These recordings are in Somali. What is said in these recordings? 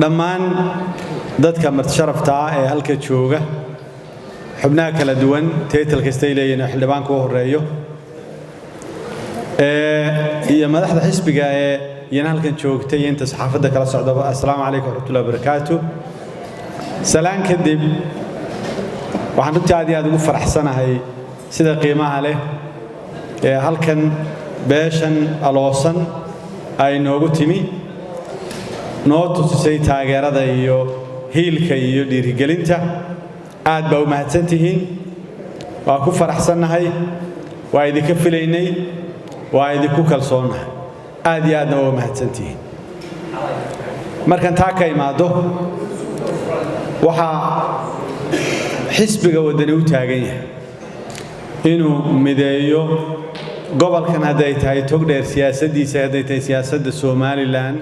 dhammaan dadka martisharafta ee halka jooga xubnaha kala duwan title kasta ay leeyihiin xildhibaanka u horeeyo iyo madaxda xisbiga ee iyana halkan joogtay inta saxaafadda kala socda assalaamu calaykum warahmatullahi wabarakaatuh salaan kadib waxaan runtii aad ugu faraxsanahay sida qiimaha leh ee halkan beeshan aloosan ay noogu timi noo tusisay taageerada iyo hiilka iyo dhiirigelinta aad baa u mahadsantihiin waa ku faraxsanahay waa idinka filaynay waa idinku kalsoonahay aad iyo aadna waa mahadsantihiin markan taa ka imaado waxaa xisbiga wadani u taagan yahay inuu mideeyo gobolkan hadday tahay togdheer siyaasaddiisa hadday tahay siyaasadda Somaliland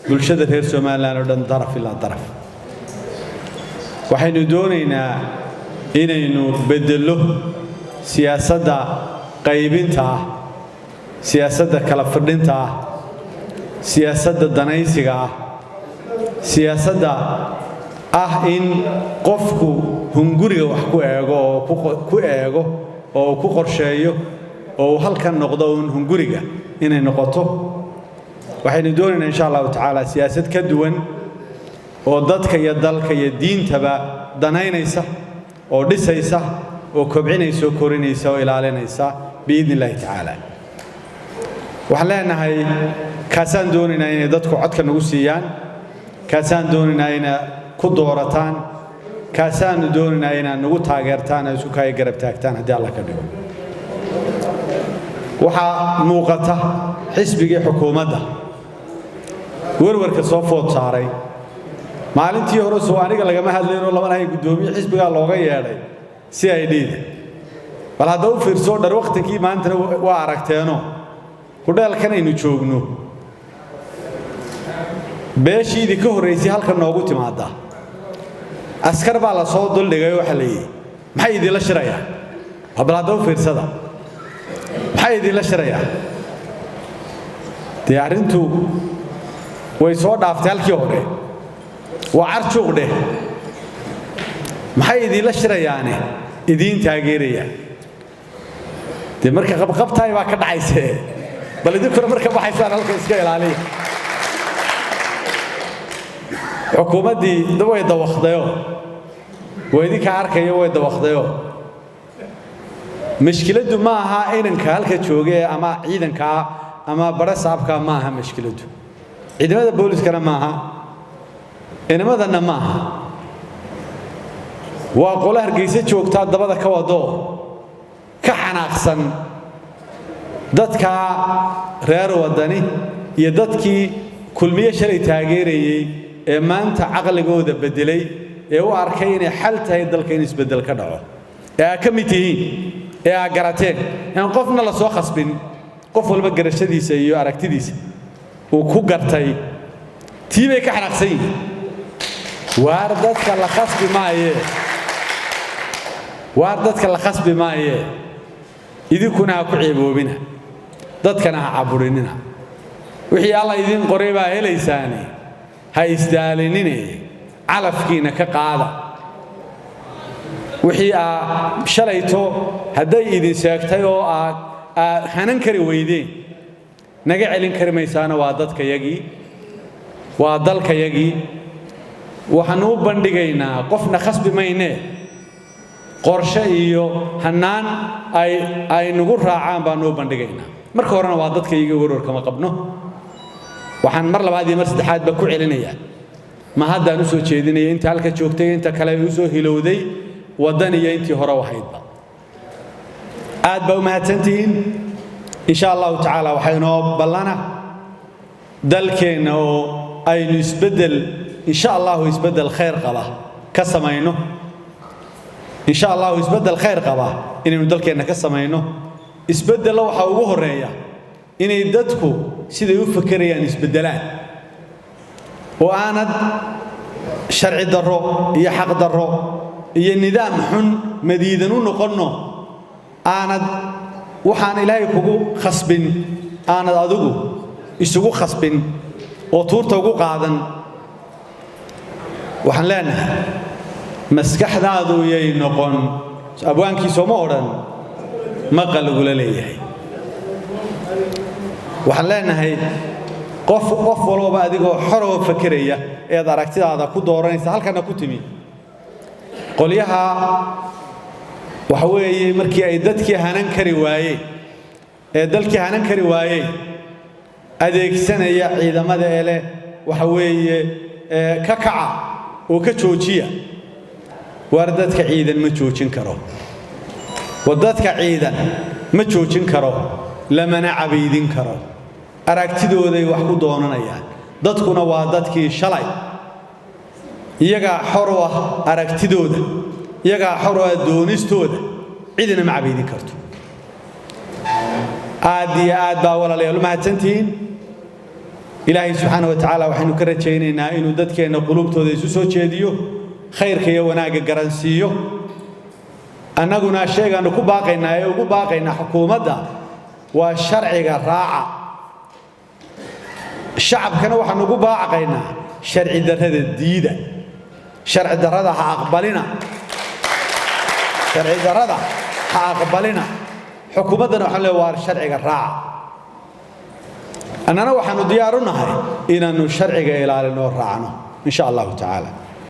bulshada reer Somaliland oo dhan daraf ilaa daraf waxaynu doonaynaa inaynu bedelo siyaasadda qaybinta siyaasadda kala fadhinta siyaasadda danaysiga siyaasadda in qofku hunguriga wax ku eego oo ku qorsheeyo oo halkan noqdo hunguriga inay noqoto waxaynu doonaynaa insha Allah taala siyaasad ka duwan oo dadka iyo dalka iyo diintaba danaynaysa oo dhisaysa oo kobcinaysa oo korinaysa oo ilaalinaysa biidnillaahi taala waxaan leenahay kaasaan doonaynaa inay dadku codka nagu siiyaan kaasaan doonaynaa inay ku doorataan kaasaan doonaynaa inay nagu taageertaan ay isku kay garab taagtaan haddii Allah ka dhigo waxa muuqata xisbiga xukuumadda warwarka soo food saaray maalintii hore soo aniga laga ma hadlayno labanahay gudoomiye xisbiga looga yeeray si ay dhiida bal hadda u fiirso dhar waqtigii maanta waa aragteeno hudheelkan aynu joogno beeshii ka horeysay halkan noogu timaada askar baa la soo duldhigay waxa leeyahay maxay idin la shiraya bal hadda u fiirsada maxay idin la shiraya diyaarintu way soo dhaaftay halkii hore waa arjuuqde maxay idin la shirayaane idin taageeraya de marka qabqabtaay baa ka dhacaysay bal idin kor marka baxaysan halka iska ilaaliya xukuumadii way dawaqdayo way idinka arkayo way dawaqdayo mashkiladu ma aha inanka halka joogay ama ciidanka ama barasaabka ma aha mashkiladu ciidamada booliskana ma aha inamadana ma aha waa qolo Hargeysa joogta dabada ka wado ka xanaaqsan dadka reer wadani iyo dadkii kulmiye shalay taageerayay ee maanta aqligooda bedelay ee u arkay inay xal tahay dalka in isbedel ka dhaco ee ka mid yihiin ee garateen in qofna la soo khasbin qof walba garashadiisa iyo aragtidiisa uu ku gartay tiibay ka xanaaqsan yihiin waar dadka la khasbi maaye idinkuna ku ciiboobina dadkana ha caburinina wixii Allah idin qoray baa helaysaani ha isdaalinine calafkiina ka qaada wixii shalayto haday idin sheegtay oo hanan kari weydeen naga celin kari maysaana waa dadkayagii waa dalkayagii waxaan u bandhigaynaa qofna khasbi mayne qorshe iyo hanaan ay nagu raacaan baan u bandhigaynaa marka horena waa dadkayagii warwarka ma qabno waxaan mar labaad iyo mar saddexaad ba ku celinayaa ma haddaan u soo jeedinay inta halka joogtay inta kale u soo hilowday wadan iyo intii hore wahaydba aad ba u mahadsantihiin insha Allah taala waxaynu ballana dalkeena oo aynu isbedel insha Allah isbedel khayr qaba ka samayno insha Allah isbedel khayr qaba inaynu dalkeena ka samayno isbedel waxa ugu horeeya inay dadku siday u fakarayaan isbedelaan oo aanad sharci darro iyo xaq darro iyo nidaam xun madiidan u noqono aanad waxaan ilaahay kugu khasbin aanad adigu isugu khasbin oo tuurta ugu qaadan waxaan leenahay maskaxdaadu yay noqon abwaankii sooma odhan maqal lagula leeyahay waxaan leenahay qof walba adigoo xor oo fakeraya eed aragtidaada ku dooranaysa halkana ku timi qolyaha waxa weeye markii ay dadkii hanan kari waayeen ee dalkii hanan kari waayeen adeegsanaya ciidamada ele waxa weeye ka kaca oo ka joojiya war dadka ciidan ma joojin karo wadadka ciidan ma joojin karo lamana cabaydin karo aragtidooday wax ku doonanayaan dadkuna waa dadkii shalay iyaga xor u ah aragtidooda iyaga xor u ah doonistooda cidina ma cabaydin karto aad iyo aad baa walaalayaal mahadsantihiin ilaahay subxaanahu wa tacaala waxaynu ka rajaynaynaa inuu dadkeenna qulubtooda isu soo jeediyo khayrka iyo wanaagga garansiiyo annaguna sheegaanu ku baaqaynaa ee ugu baaqaynaa xukuumadda waa sharciga raaca shacabkana waxaanu ugu baaqaynaa sharci darrada diida sharci darrada ha aqbalina sharci darrada ha aqbalina xukuumaddana waxaan leeyahay waa sharciga raaca annana waxaanu diyaar u nahay inaannu sharciga ilaalino raacno insha allahu tacaala